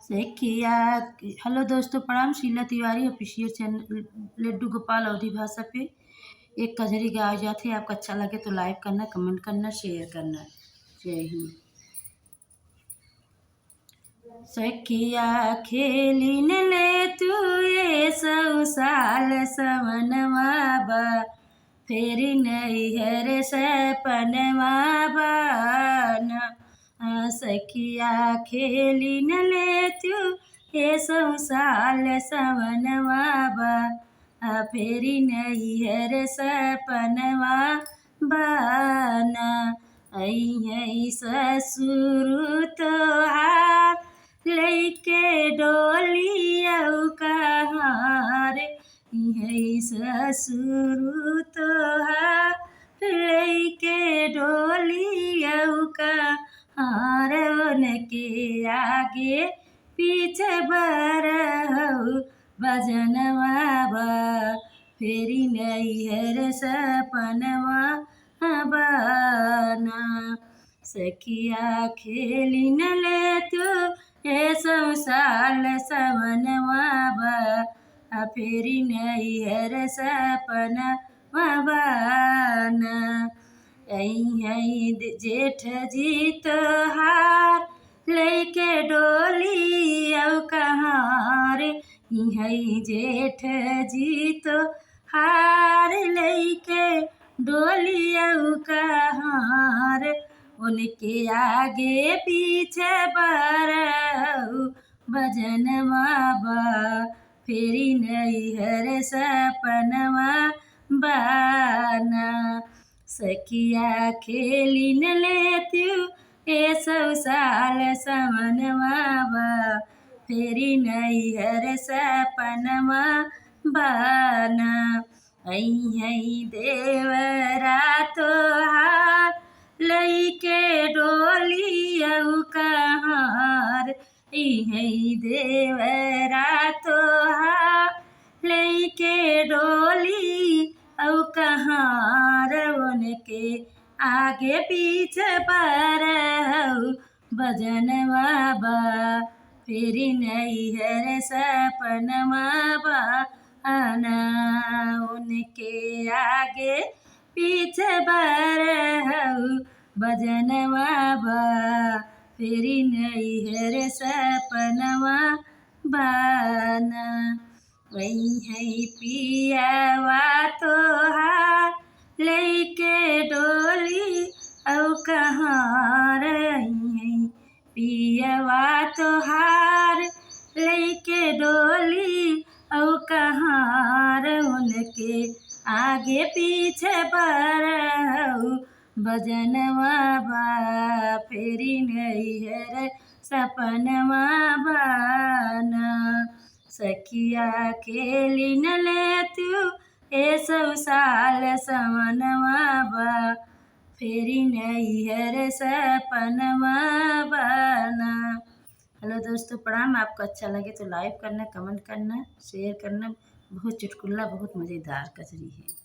सखिया। हेलो दोस्तों, प्रणाम। शीला तिवारी ऑफिशियल चैनल लड्डू गोपाल अवधी भाषा पे एक कजरी गाया जाती है। आपको अच्छा लगे तो लाइक करना, कमेंट करना, शेयर करना। जय हिंद। सखिया खेली न ले तू ये सौ साल सवनवा बा, फेरी नैहर सपनवा बाना। सखिया खेली न ले तू ये सौ साल सवनवा बा, फेरी नैहर सपनवा बाना। अइहै ससुर तोहार लइके डोलिया कहार, इहै ससुर तोहार लइके डोलिया कहार। उनके आगे पीछे बरहु बजनवा बा, फेरी नैहर सपनवा बाना। सखिया खेली न ले तू ये सौ साल सवनवा बा, फेरी नैहर सपनवा बाना। अइहै जेठ जी तोहार लइके डोलिया कहार, इहै जेठ जी तोहार लइके डोलिया कहार। उनके आगे पीछे बरहु बजनवा बा, फेरी नैहर सपनवा बाना। सखिया खेली न ले तू ये सौ साल सवनवा बा, फेरी नैहर सपनवा बाना। अइहै देवरा तोहार लइके डोलिया कहार, इहै देवरा तोहार लइके डोलिया कहार। उनके आगे पीछे बरहु बजनवा बा, फेरी नैहर सपनवा बाना। उनके आगे पीछे बरहु बजनवा बा, फेरी नैहर सपनवा बाना। अइहै पियवा तोहार लइके डोलिया कहार, अइहै पियवा तोहार लइके डोलिया कहार। उनके आगे पीछे बरहु बजनवा बा, फेरी नैहर सपनवा बाना। सखिया खेली न ले तू ये सौ साल सवनवा बा, फेरी नैहर सपनवा बाना। हेलो दोस्तों, प्रणाम। आपको अच्छा लगे तो लाइक करना, कमेंट करना, शेयर करना। बहुत चुटकुला, बहुत मज़ेदार कजरी है।